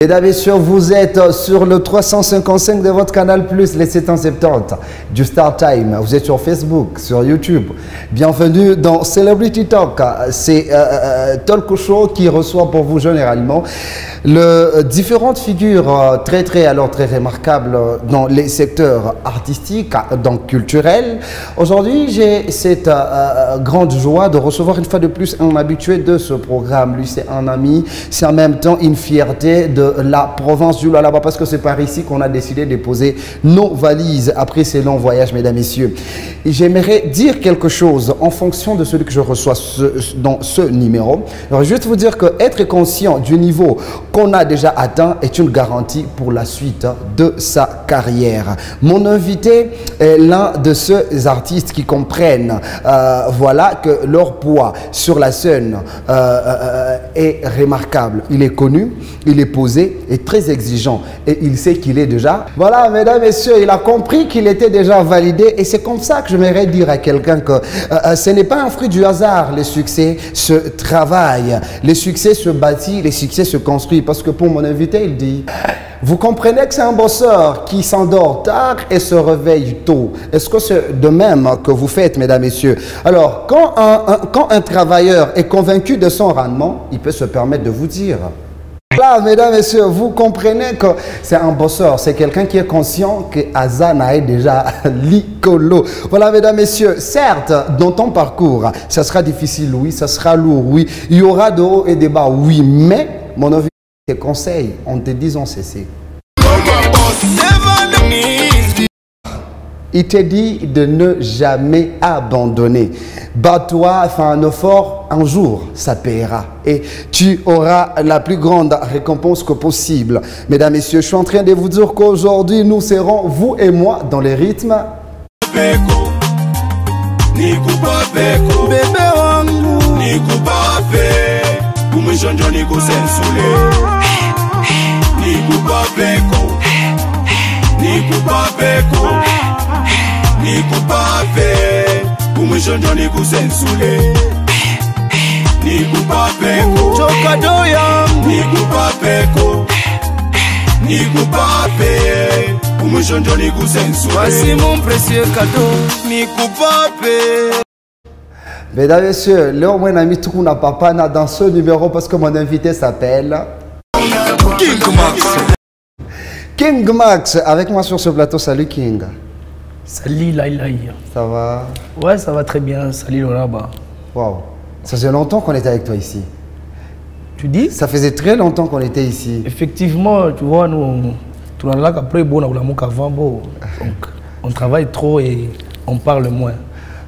Mesdames et messieurs, vous êtes sur le 355 de votre canal Plus, les 770 du Star Time. Vous êtes sur Facebook, sur YouTube. Bienvenue dans Celebrity Talk. C'est talk show qui reçoit pour vous généralement différentes figures très remarquables dans les secteurs artistiques, donc culturels. Aujourd'hui, j'ai cette grande joie de recevoir une fois de plus un habitué de ce programme. Lui, c'est un ami, c'est en même temps une fierté de la province du Lualaba, parce que c'est par ici qu'on a décidé de poser nos valises après ces longs voyages, mesdames, messieurs. Et j'aimerais dire quelque chose en fonction de celui que je reçois dans ce numéro. Alors, je vais juste vous dire que être conscient du niveau qu'on a déjà atteint est une garantie pour la suite de sa carrière. Mon invité est l'un de ces artistes qui comprennent voilà, que leur poids sur la scène est remarquable. Il est connu, il est posé, est très exigeant et il sait qu'il est déjà... Voilà, mesdames, messieurs, il a compris qu'il était déjà validé et c'est comme ça que j'aimerais dire à quelqu'un que ce n'est pas un fruit du hasard. Les succès se travaillent, les succès se bâtissent, les succès se construisent. Parce que pour mon invité, il dit, vous comprenez que c'est un bosseur qui s'endort tard et se réveille tôt. Est-ce que c'est de même que vous faites, mesdames, messieurs? Alors, quand un travailleur est convaincu de son rendement, il peut se permettre de vous dire... Là, mesdames, messieurs, vous comprenez que c'est un bosseur, c'est quelqu'un qui est conscient que Azana est déjà l'icolo. Voilà, mesdames, messieurs, certes, dans ton parcours, ça sera difficile, oui, ça sera lourd, oui, il y aura de hauts et des bas, oui, mais mon avis, tes conseils, on te dit on cessé. Il te dit de ne jamais abandonner. Bats-toi, fais un effort, un jour, ça paiera. Et tu auras la plus grande récompense que possible. Mesdames, messieurs, je suis en train de vous dire qu'aujourd'hui, nous serons, vous et moi, dans les rythmes. Voici mon précieux cadeau, Mesdames et messieurs, là au moins ami tout n'a pas dans ce numéro parce que mon invité s'appelle King Max. King Max avec moi sur ce plateau. Salut King. Salut Laïlaï. Ça va? Ouais, ça va très bien. Salut Loraba. Waouh, ça faisait longtemps qu'on était avec toi ici. Tu dis? Ça faisait très longtemps qu'on était ici. Effectivement, tu vois, nous on là qu'après bon donc on travaille trop et on parle moins.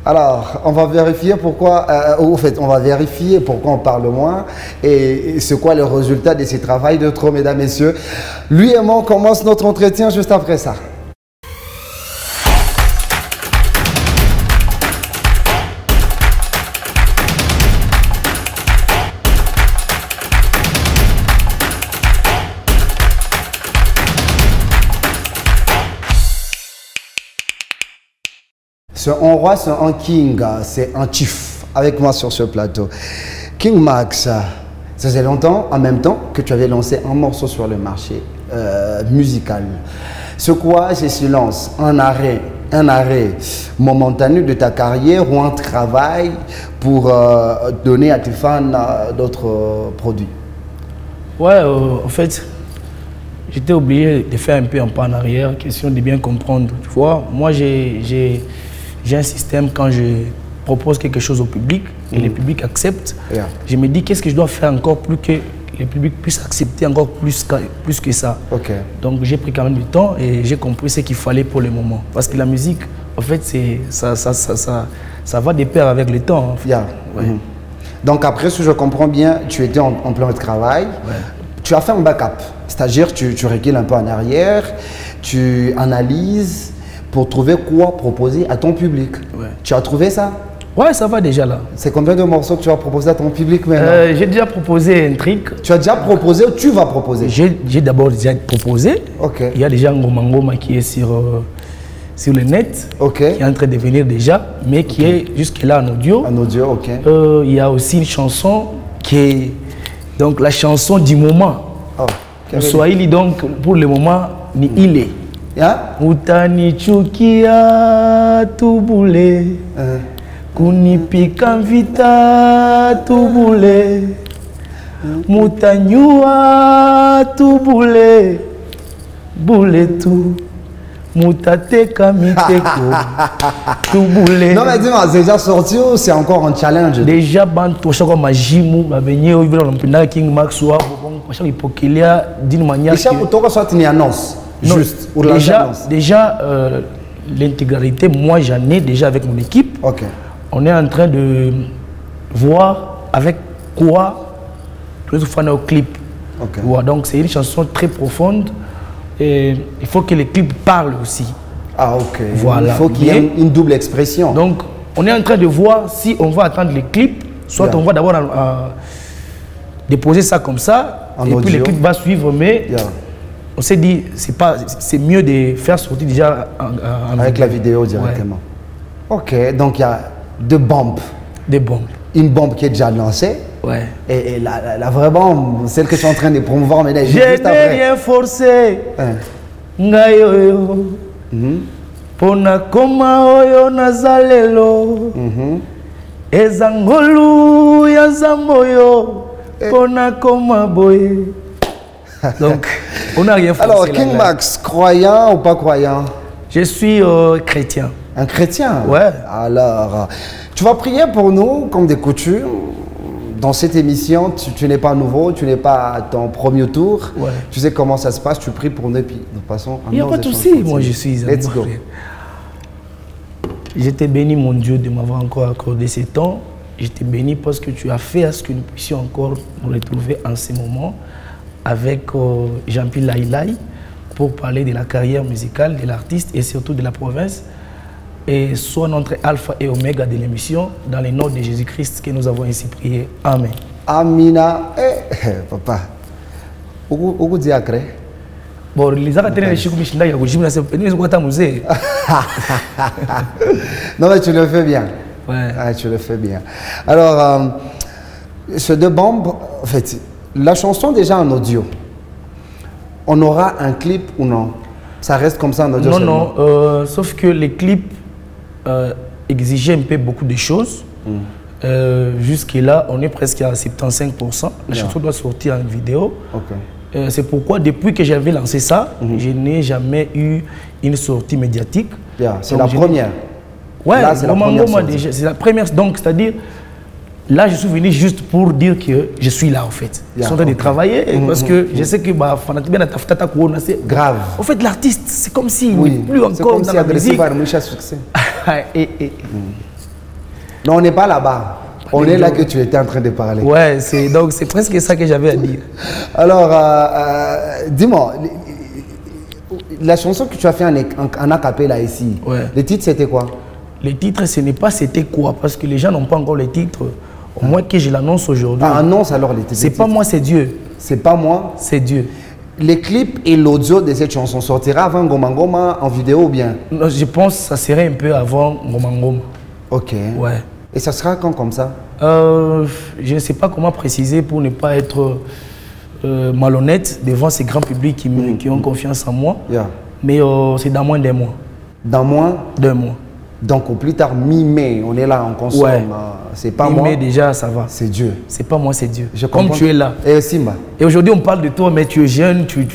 Alors, on va vérifier pourquoi, au fait, on va vérifier pourquoi on parle moins et c'est quoi le résultat de ce travail de trop, mesdames, messieurs. Lui et moi, on commence notre entretien juste après ça. C'est un roi, c'est un king, c'est un chief avec moi sur ce plateau. King Max, ça faisait longtemps, en même temps, que tu avais lancé un morceau sur le marché musical. C'est quoi ce silence? Un arrêt momentané de ta carrière ou un travail pour donner à tes fans d'autres produits? Ouais, en fait, j'étais obligé de faire un peu un pas en arrière, question de bien comprendre. Tu vois, moi j'ai un système quand je propose quelque chose au public et le public accepte. Je me dis qu'est-ce que je dois faire encore plus que le public puisse accepter encore plus que ça. Donc j'ai pris quand même du temps et j'ai compris ce qu'il fallait pour le moment. Parce que la musique, en fait, ça va de pair avec le temps. En fait. Donc après, si je comprends bien, tu étais en plein de travail. Tu as fait un backup, c'est-à-dire tu recules un peu en arrière, tu analyses pour trouver quoi proposer à ton public. Tu as trouvé ça? Ouais, ça va déjà là. C'est combien de morceaux que tu vas proposer à ton public maintenant? J'ai déjà proposé un truc. Tu as déjà proposé ou tu vas proposer? J'ai d'abord déjà proposé. Il y a déjà Ngoma Ngoma qui est sur le net, qui est en train de venir déjà, mais qui est jusque-là en audio. En audio, il y a aussi une chanson qui est donc la chanson du moment. En Swahili, donc, pour le moment, ni il est. Mutani chukia tubule. Kunipika vita tubule. Mutanyua tubule. Boule tout. Mutateka miteko. Tubule. Non mais dis-moi, c'est déjà sorti ou c'est encore un challenge? Déjà, bantu chaque majimu, babenye au village l'empina King Max ou bon, chaque hypocrisia d'une manière. Et chaque auto soit une annonce. Juste. Ou déjà l'intégralité, moi j'en ai déjà avec mon équipe. Ok. On est en train de voir avec quoi nous faisons au clip. Okay. Ouais, donc c'est une chanson très profonde. Et il faut que les clips parlent aussi. Ah ok. Voilà. Il faut qu'il y ait une double expression. Donc on est en train de voir si on va attendre les clips, soit on va d'abord déposer ça comme ça, et puis les clips vont suivre, mais on s'est dit c'est mieux de faire sortir déjà en avec la vidéo directement. Ouais. Ok, donc il y a deux bombes. Des bombes. Une bombe qui est déjà lancée. Ouais. Et la vraie bombe, celle que tu es en train de promouvoir, mais je n'ai rien forcé. Ngayo. Pona koma oyo nazalelo. Ezangolu ya zamboyo. Pona koma boye. Donc, on n'a rien forcé. Alors, King Max, croyant ou pas croyant? Je suis chrétien. Un chrétien? Ouais. Alors, tu vas prier pour nous, comme des coutumes. Dans cette émission, tu n'es pas nouveau, tu n'es pas à ton premier tour. Ouais. Tu sais comment ça se passe, tu pries pour nous et puis nous passons. Il n'y a pas de souci, moi je suis. Let's go. Je t'ai béni, mon Dieu, de m'avoir encore accordé ces temps. Je t'ai béni parce que tu as fait à ce que nous puissions encore nous retrouver en ce moment avec Jean-Pierre Laïlaï pour parler de la carrière musicale de l'artiste et surtout de la province. Et soit notre alpha et oméga de l'émission, dans le nom de Jésus-Christ que nous avons ainsi prié. Amen. Amina. Papa. Où diacre? Bon, les arrêtés de Chikou Michinda, il y a un gymnase, non, mais tu le fais bien. Ouais. Ah, tu le fais bien. Alors, ce deux bombes, en fait, la chanson déjà en audio, on aura un clip ou non? Ça reste comme ça en audio? Non, non, sauf que les clips exigeait un peu beaucoup de choses. Jusque-là, on est presque à 75%. La chanson doit sortir en vidéo. Okay. C'est pourquoi, depuis que j'avais lancé ça, je n'ai jamais eu une sortie médiatique. C'est la première. Ouais, c'est la première. Donc, c'est-à-dire, là, je suis venu juste pour dire que je suis là, en fait. Je suis en train de travailler parce que je sais que grave. En fait, l'artiste, c'est comme s'il n'est plus encore dans la musique. Non, on n'est pas là-bas. On est là que tu étais en train de parler. Ouais, donc c'est presque ça que j'avais à dire. Alors, dis-moi, la chanson que tu as fait en a cappella ici, le titre c'était quoi? Le titre, ce n'est pas c'était quoi, parce que les gens n'ont pas encore le titre. Au moins que je l'annonce aujourd'hui. Ah, annonce alors les titres. C'est pas moi, c'est Dieu. C'est pas moi? C'est Dieu. Les clips et l'audio de cette chanson sortira avant Ngoma Ngoma en vidéo ou bien? Non, je pense que ça serait un peu avant Ngoma Ngoma. Ok. Ouais. Et ça sera quand comme ça? Je ne sais pas comment préciser pour ne pas être malhonnête devant ces grands publics qui ont confiance en moi. Mais c'est dans moins d'un mois. Dans moins d'un mois. Donc au plus tard, mi-mai, on est là, on consomme. Ouais. C'est pas moi. Mi-mai déjà, ça va. C'est Dieu. C'est pas moi, c'est Dieu. Comme tu es là. Et Simba. Et aujourd'hui, on parle de toi, mais tu es jeune, tu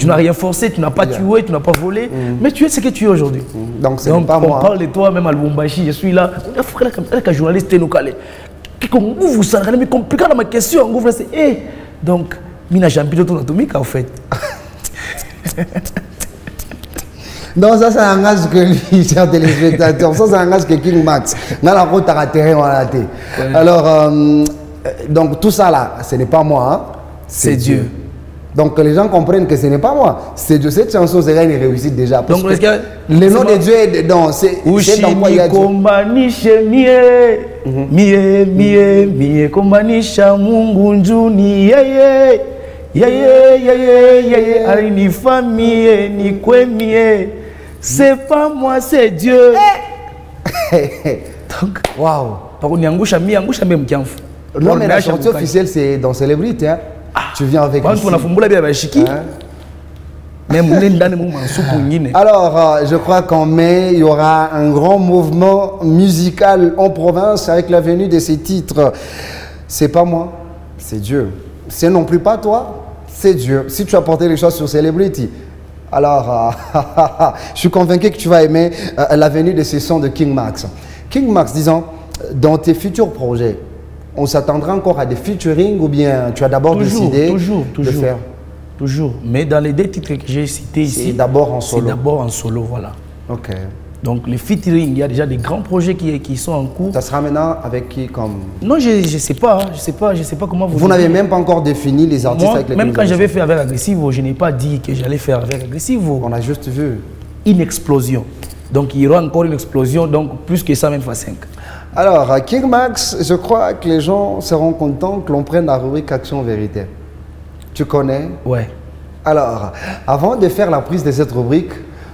n'as rien forcé, tu n'as pas tué, tu n'as pas volé. Mais tu es ce que tu es aujourd'hui. Donc c'est pas moi. On parle de toi, même à Lubumbashi, je suis là. Avec un journaliste, vous savez, mais compliqué dans ma question. Donc, Mina Jean-Pierre Atomique, en fait. Non, ça, ça engage que lui, chers téléspectateurs. Ça engage que King Max. Alors, donc tout ça là, ce n'est pas moi, hein? C'est Dieu. Donc les gens comprennent que ce n'est pas moi. C'est Dieu. Cette chanson serait une réussite déjà. Parce donc, que le nom de Dieu est dedans. C'est dans quoi il y a Dieu. C'est pas moi, c'est Dieu. Donc, waouh. Par contre, non, mais la sortie officielle, c'est dans Célébrité. Hein? Tu viens avec alors, je crois qu'en mai, il y aura un grand mouvement musical en province avec la venue de ces titres. C'est pas moi, c'est Dieu. C'est non plus pas toi, c'est Dieu. Si tu as porté les choses sur Celebrity, alors je suis convaincu que tu vas aimer la venue de ces sons de King Max. King Max, disons, dans tes futurs projets, on s'attendra encore à des featuring ou bien tu as d'abord décidé de faire? Toujours. Mais dans les deux titres que j'ai cités ici, c'est d'abord en solo. C'est d'abord en solo, voilà. Ok. Donc les featuring, il y a déjà des grands projets qui sont en cours. Ça sera maintenant avec qui comme? Non, je ne sais pas. Je sais pas comment vous... Vous n'avez même pas encore défini les artistes avec lesquels même quand j'avais fait avec Aggressivo, je n'ai pas dit que j'allais faire avec Aggressivo. On a juste vu. Une explosion. Donc il y aura encore une explosion, donc plus que ça même fois 5. Alors, King Max, je crois que les gens seront contents que l'on prenne la rubrique Action Vérité. Tu connais? Ouais. Alors, avant de faire la prise de cette rubrique,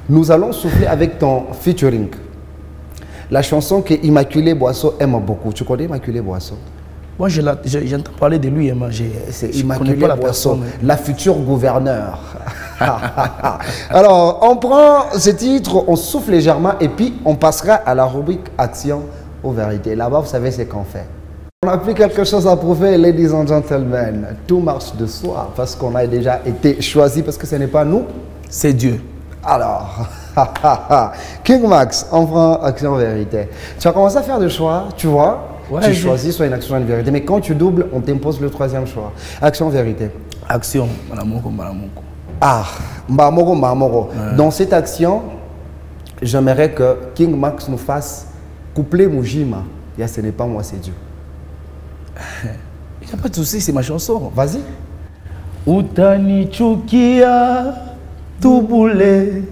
nous allons souffler avec ton featuring. La chanson que Immaculé Boisseau aime beaucoup. Tu connais Immaculé Boisseau? Moi, j'entends parler de lui. C'est Immaculé Boisseau, la future gouverneure. Alors, on prend ce titre, on souffle légèrement et puis on passera à la rubrique Action aux vérités. Là-bas, vous savez ce qu'on fait. On n'a plus quelque chose à prouver, ladies and gentlemen. Tout marche de soi parce qu'on a déjà été choisi, parce que ce n'est pas nous, c'est Dieu. Alors, King Max, on prend Action Vérité. Tu as commencé à faire des choix, tu vois, ouais, tu choisis soit une action, une vérité. Mais quand tu doubles, on t'impose le troisième choix. Action Vérité. Action, Malamoko, Malamoko. Ah, Mbamoro, Mbamoro. Ouais. Dans cette action, j'aimerais que King Max nous fasse coupler Mujima. Et ce n'est pas moi, c'est Dieu. Il n'y a pas de souci, c'est ma chanson. Vas-y. Utanichukia tubule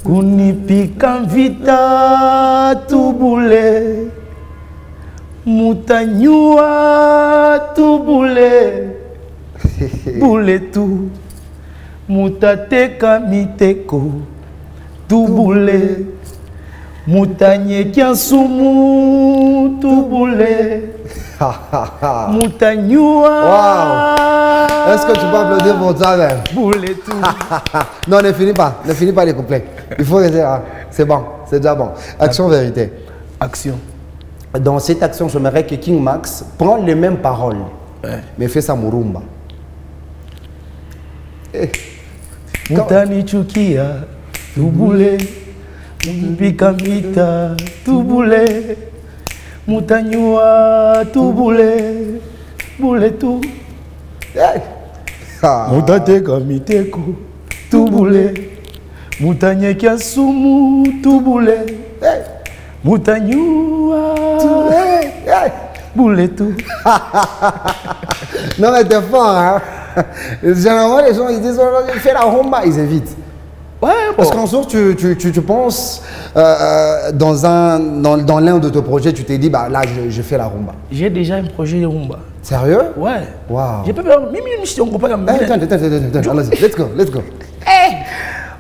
kunipika vita tubule mutanyua tubule bule tu mutateka miteko tubule mutanyekia sumu tubule Moutagnoua. Wow. Est-ce que tu peux applaudir pour ça même? Boule tout. Non, ne finis pas les couplets. Il faut rester. C'est bon, c'est déjà bon. Action Vérité. Action. Dans cette action, j'aimerais que King Max prenne les mêmes paroles, mais fait ça Murumba. Moutani chukia, tubule, pikamita, tubule. Moutagnoua, tubule, boule tout. Moutate kamiteko, tubule. Moutanye kiasumu, tubule. Moutagnoua, boule tout. Non mais t'es fort, hein. Généralement les gens ils disent fais la rumba, ils évitent. Ouais, parce qu'un jour, tu penses dans l'un de tes projets, tu t'es dit, bah, là, je fais la rumba. J'ai déjà un projet de rumba. Sérieux? Ouais. Wow. J'ai pas peur. Même si on comprend comme ça. Attends, let's go.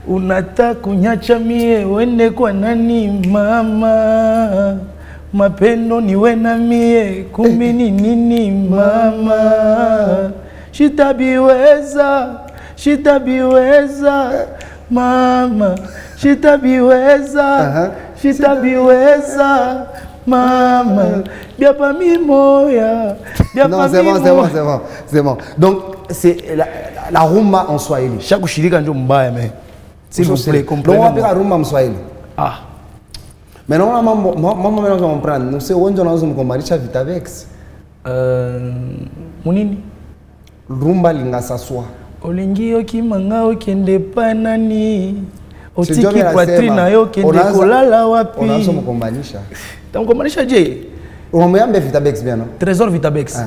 Unata kunyacha mie, wende kwa nani mama. Mapendo ni wena mie, kumbi ni nini mama. Shitabiweza. Mama, shitabiweza, mama, biapa mimoya, non, c'est bon. Donc, c'est la rumba en swahili. Chaque chilika ndio mbaya, mais s'il vous plaît, comprenez. On va faire la rumba en swahili. Ah. Mais non, maman, je comprends. Nous c'est où on a besoin de combattre Vitavex. Munini. Rumba lingasaswa. Olingi okimanga okende panani otiki poitrine yo kende kolala wapi unaanza mkombanisha tamkombanisha je umeambe Vitabex bien non Trésor Vitabex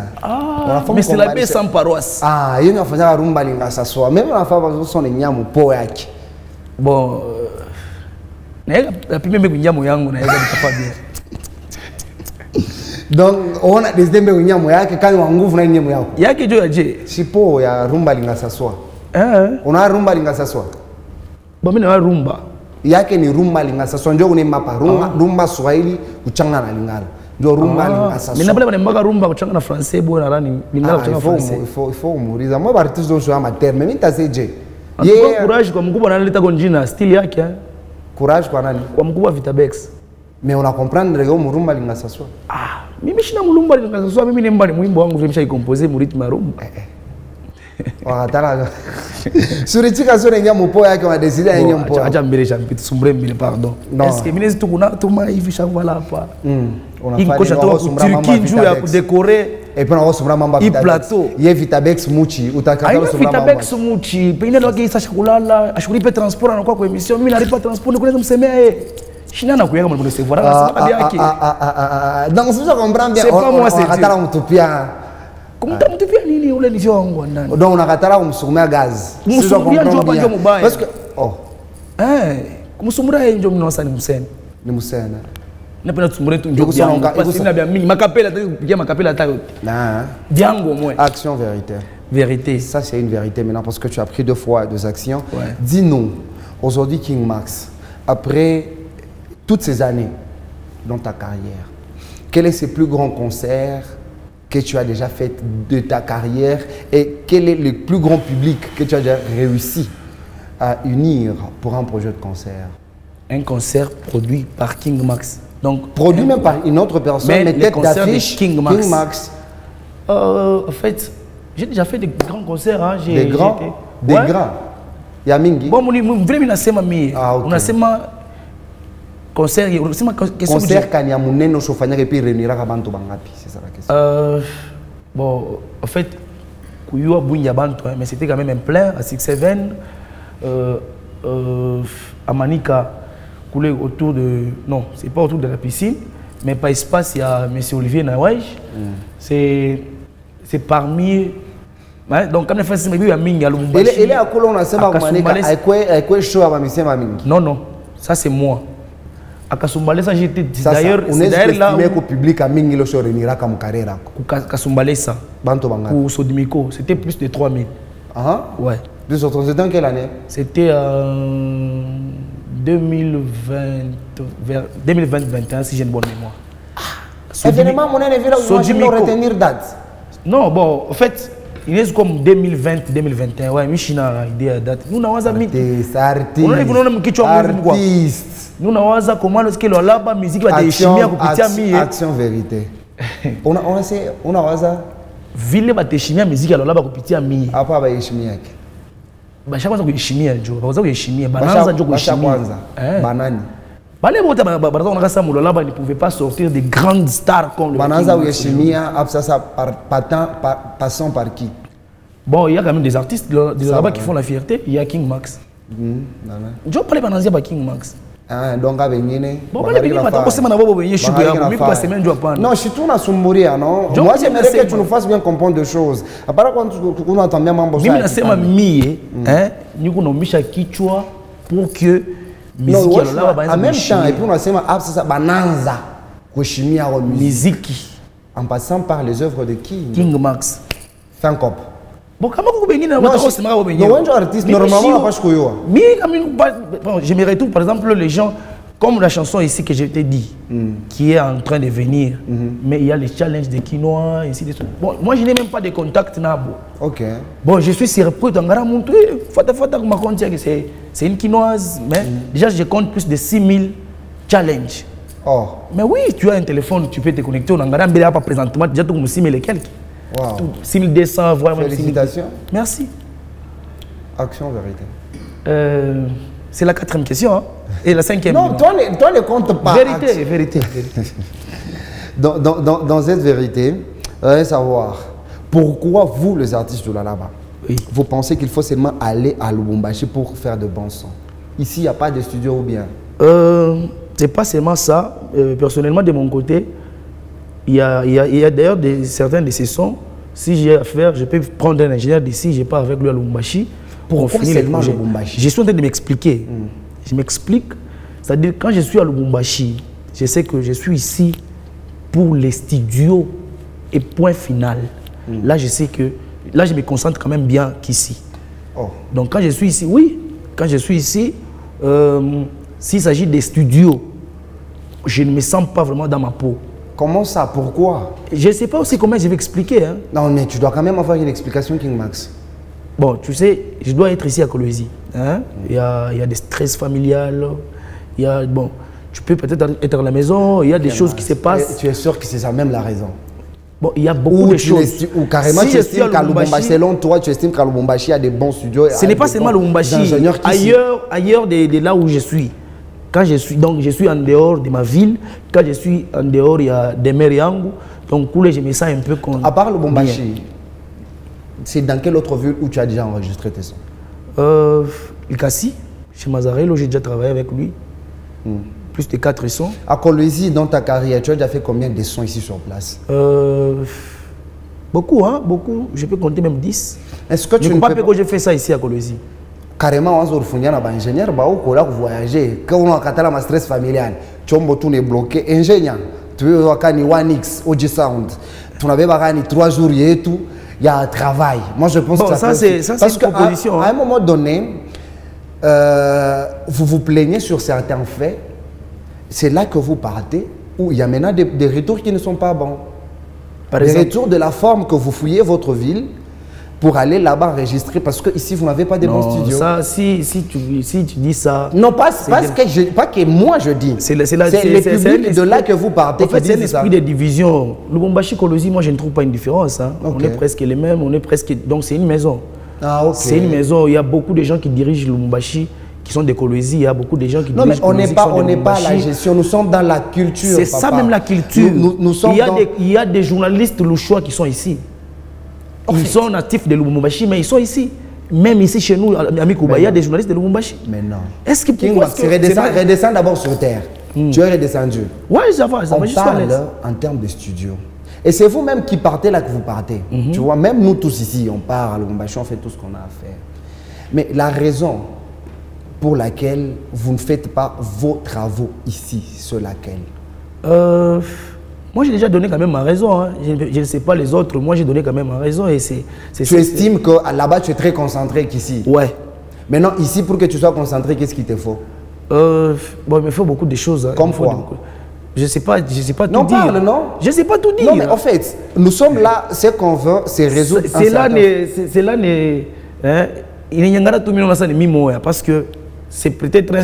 mais c'est la paix sans paroisse yeye anafanya rumba lingasa soa même anafanya son nyamu po yake bon na pime mbe kunyamu yangu na yeye bitafabia. Donc on a des dembe unyamo yake kani wa nguvu na nyamo yako yake jo yaje sipo ya rumba lingasaswa una rumba lingasaswa mimi na rumba yake ni rumba lingasaswa ndio kuna mapa rumba Swahili kuchangana na Lingala ndio rumba lingasa mais n'abala bana mbaka rumba kuchanga na français bo na rani lingala kuchanga français il faut mourir moi artiste donc sur ma terre mais mimi taseje courage kwa mkubwa analeta konjina style yake courage kwa nani kwa mkubwa Vitabex mais on a comprendre que rumba lingasa so mimi shina mulumba lingasa so mimi nemba ni mwimbo wangu vimsha composer mu rythme rumba wakatala suritika so nengia mupo yake wa décider yenye mpo acha mbele champito sumbre mbele pardon est-ce que minezi tukuna tuma hivi shavala hapa on a fait Turquie njoo ya kudecorer et puis on a sombra mamba plateau ye Vitabex muchi utakatala sombra Vitabex muchi pengine ndio kisa kulala ashukuri pe transport anakuwa kwa emission mimi nalipa transport ni kunaweza msemea shina na kuyaka mwana sevora sababu yake donc si je comprends bien on katala mtupia kumtamtupia nini ule ni vyongo ndani donc unakatala kumsukumia gaz si je comprends bien parce que kumsumura yeye ndio mnosa ni msene napenda tusumure tu ndio yangu parce que mingi makapela tu kupigia makapela hata yote vyango moi action vérité ça c'est une vérité maintenant parce que tu as pris 2 fois 2 actions dis-nous aujourd'hui King Max après toutes ces années dans ta carrière quel est ce plus grand concert que tu as déjà fait de ta carrière et quel est le plus grand public que tu as déjà réussi à unir pour un projet de concert? Un concert produit par King Max. Donc, produit même par une autre personne, mais tête d'affiche King Max. En fait, j'ai déjà fait des grands concerts. Hein. Des grands? Des grands? Yamingi? Bon, vraiment, concert, concert Kanyamuneno Sofania et puis Renira Kabanto Bangapi, c'est ça la question. Bon, en fait, Kuyua Bunya Banto, mais c'était quand même un plein à 6-7, à Manika, coulé autour de. Non, c'est pas autour de la piscine, mais par espace, il y a M. Olivier Nawaj. C'est parmi. Donc, quand on fait ça, il y a Mingi à Lubumbashi. Il est à Colon, on a sema Manika, à quoi show à Mamissé Mamingi? Non, non, ça c'est moi. À Kasumbalesa, j'étais d'ailleurs. On est là où le public a Mingi le show Renira comme carrière. Kasumbalesa. Banto Banga. Pour Sodimiko, c'était plus de 3000. Ah ouais. C'était en quelle année? C'était en 2020-2021, si j'ai une bonne mémoire. Événement, mon événement, je vais retenir date. Non, bon, en fait, il est comme 2020-2021. Ouais, Michina a idée à date. Nous, on a artiste. Nous, on a comment est-ce que la musique va déchirer à action vérité. On a ville va déchirer musique à la musique à mi. Après, va déchirer. Chaque fois que chimie jo baza ko chimie bananza jo ko chimie banani bale bota baza on rasa mulo là-bas ne pouvait pas sortir des grandes stars comme le bananza ko chimie ça passant par qui? Bon, il y a quand même des artistes là-bas qui font la fierté. Il y a King Max. Jo parler bananza ba King Max. Donc avec Nene. Bon, non, je suis tout na Sumburia, non. Moi, j'aimerais que tu nous fasses bien comprendre des choses. À part quand tu entends bien mambo. Mimi nasema mie, niko nombisha kichwa pour que musique là en même temps et puis on nasema ça bananza kushimia wa musique en passant par les œuvres de qui? King Max. Fancop. Bon, comment vous venez dans votre cinéma? Non, artiste normalement pas choyo. Je me retrouve par exemple les gens comme la chanson ici que je t'ai dit qui est en train de venir, mais il y a les challenges des Quinois ici de suite. Bon, moi je n'ai même pas de contact nabo. OK. Bon, je suis surpris d'angara montrer fata ma compte que c'est une Quinoise, mais déjà je compte plus de 6000 challenges. Oh. Mais oui, tu as un téléphone, tu peux te connecter au Nangara, mais pas présentement déjà tout 6000 et quelques. Wow. 6200 voire même. Félicitations. Merci. Action vérité. C'est la 4e question hein? Et la 5e. Non, toi ne compte pas. Vérité. Dans cette vérité, savoir pourquoi vous les artistes de Lalaba, vous pensez qu'il faut seulement aller à Lubumbashi pour faire de bons sons. Ici, il n'y a pas de studio ou bien? C'est pas seulement ça. Personnellement, de mon côté, il y a d'ailleurs certains de ces sons. Si j'ai à faire, je peux prendre un ingénieur d'ici, je pars avec lui à Lubumbashi pour finir le projet. Je suis en train de m'expliquer. Je m'explique. C'est-à-dire, quand je suis à Lubumbashi, je sais que je suis ici pour les studios et point final. Là, je sais que là, je me concentre quand même bien qu'ici. Oh. Donc, quand je suis ici, oui, quand je suis ici, s'il s'agit des studios, je ne me sens pas vraiment dans ma peau. Comment ça? Pourquoi? Je ne sais pas aussi comment je vais expliquer. Hein. Non, mais tu dois quand même avoir une explication, King Max. Bon, tu sais, je dois être ici à Kolwezi. Hein? Il y a des stress familiales. Il y a, bon, tu peux peut-être être à la maison, il y a des choses qui se passent. Tu es sûr que c'est ça même la raison? Bon, il y a beaucoup de choses. Ou carrément, si tu estimes qu'à Lubumbashi, selon toi, tu estimes qu'à Lubumbashi, il y a des bons studios. Ce n'est pas seulement Lubumbashi. Ailleurs de là où je suis. Quand je suis, donc, je suis en dehors de ma ville. Quand je suis en dehors, il y a des mers Yangu. Donc, je me sens un peu comme. À part Lubumbashi, c'est dans quelle autre ville où tu as déjà enregistré tes sons? Ikasi, chez Mazarello, j'ai déjà travaillé avec lui. Plus de 4 sons. À Kolwezi, dans ta carrière, tu as déjà fait combien de sons ici sur place? Beaucoup, hein, beaucoup. Je peux compter même 10. Est-ce que tu ne peux pas que j'ai fait ça ici à Kolwezi? Carrément, on a un ingénieur, on a voyagé. Quand on a un stress familial, tu as un bloqué. Ingénieur, tu veux avoir un 1X, OG Sound. Tu n'avais pas 3 jours et tout. Il y a un travail. Moi, je pense que ça, c'est une proposition. À un moment donné, vous vous plaignez sur certains faits. C'est là que vous partez, où il y a maintenant des retours qui ne sont pas bons. Des retours de la forme que vous fouillez votre ville pour aller là-bas enregistrer, parce que ici vous n'avez pas de bons studios. Ça, si tu dis ça... Non, pas que moi je dis. C'est le public de là que vous partez. En fait, c'est un esprit de division. Lubumbashi, Kolwezi, moi je ne trouve pas une différence. Hein. Okay. On est presque les mêmes, on est presque... Donc c'est une maison. Ah, ok. C'est une maison, il y a beaucoup de gens qui dirigent Lubumbashi, qui sont des Kolwezi, il y a beaucoup de gens qui dirigent Kolwezi. Non, mais on n'est pas à la gestion, nous sommes dans la culture. C'est ça même la culture. Nous sommes il y a des journalistes louchois qui sont ici. Ils sont natifs de Lubumbashi, mais ils sont ici. Même ici chez nous, à Mikuba, il y a des journalistes de Lubumbashi. Mais non. Est-ce que redescends d'abord sur terre. Tu es redescendu. Oui, ça va. On parle en termes de studio. Et c'est vous-même qui partez là que vous partez. Tu vois, même nous tous ici, on part à Lubumbashi, on fait tout ce qu'on a à faire. Mais la raison pour laquelle vous ne faites pas vos travaux ici, c'est laquelle? Moi, j'ai déjà donné quand même ma raison. Hein. Je ne sais pas les autres. Moi, j'ai donné quand même ma raison. Et tu estimes que là-bas, tu es très concentré qu'ici? Ouais. Maintenant, ici, pour que tu sois concentré, qu'est-ce qu'il te faut? Bon, il me faut beaucoup de choses. Hein. Comme quoi? Je ne sais pas tout dire. Non, parle, non? Je ne sais pas tout dire. Non, mais en fait, nous sommes là, ce qu'on veut, c'est résoudre... C'est là, parce que c'est peut-être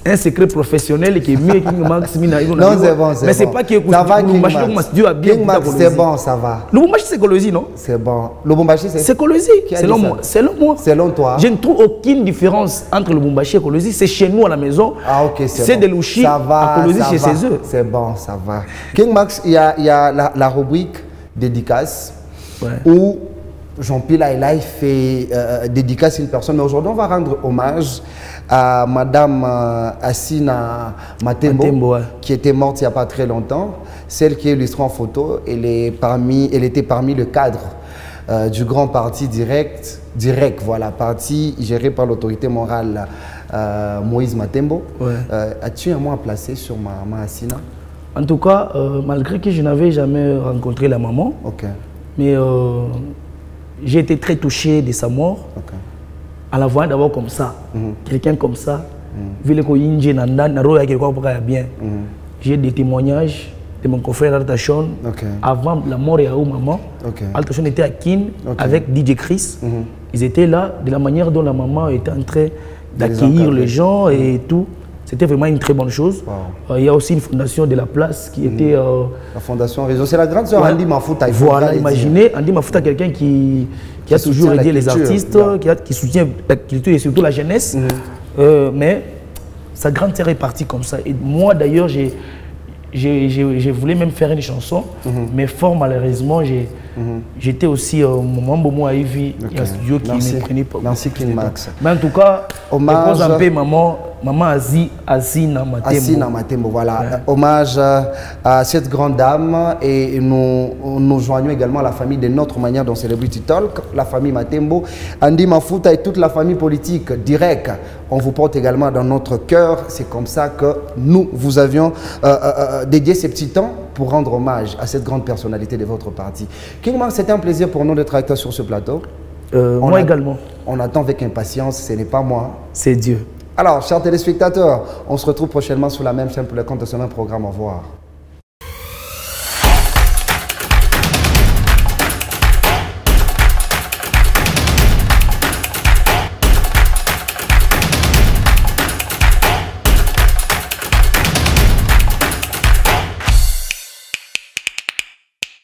un secret professionnel qui est mieux que Max Mina. Non, c'est bon, c'est bon. Mais c'est pas que ça va, King Max, c'est bon, ça va. Lubumbashi, c'est Kolwezi, non? C'est bon. Lubumbashi, c'est Kolwezi, selon moi. Selon toi? Je ne trouve aucune différence entre Lubumbashi et Kolwezi. C'est chez nous à la maison. Ah, ok, c'est bon. De Louchi à Kolwezi chez ses œufs. C'est bon, ça va. King Max, il y a la rubrique dédicace où Jean-Pierre Laïlaï fait dédicace à une personne. Mais aujourd'hui, on va rendre hommage à Madame Assina Matembo, qui était morte il n'y a pas très longtemps. Celle qui est illustrée en photo, elle était parmi le cadre du grand parti direct, voilà, parti géré par l'autorité morale Moïse Matembo. As-tu un mot à placer sur Maman Assina? En tout cas, malgré que je n'avais jamais rencontré la maman, mais j'ai été très touché de sa mort. À la voir d'abord comme ça, quelqu'un comme ça, j'ai des témoignages de mon confrère Altachon. Avant la mort de maman, Altachon était à Kin avec DJ Chris. Ils étaient là de la manière dont la maman était en train d'accueillir les gens et tout. C'était vraiment une très bonne chose. Il y a aussi une fondation de la place qui était... la fondation Réseau, c'est la grande sœur Andy Mafouta. Voilà, imaginez, Andy Mafouta, quelqu'un qui a toujours aidé les artistes, qui soutient la culture et surtout la jeunesse. Mais sa grande sœur est partie comme ça. Et moi d'ailleurs, j'ai voulu même faire une chanson, mais fort malheureusement, j'étais aussi au moment où il y a un studio qui ne prenait pas. Merci King Max. Mais en tout cas, hommage un peu maman Assina Matembo. Assina Matembo, voilà. Hommage à cette grande dame et nous joignons également la famille de notre manière dans Celebrity Talk, la famille Matembo, Andy Mafouta et toute la famille politique direct. On vous porte également dans notre cœur. C'est comme ça que nous vous avions dédié ces petits temps pour rendre hommage à cette grande personnalité de votre parti. King Max, c'était un plaisir pour nous d'être avec toi sur ce plateau. Moi également. On attend avec impatience, ce n'est pas moi. C'est Dieu. Alors, chers téléspectateurs, on se retrouve prochainement sur la même chaîne pour le compte de ce même programme. Au revoir.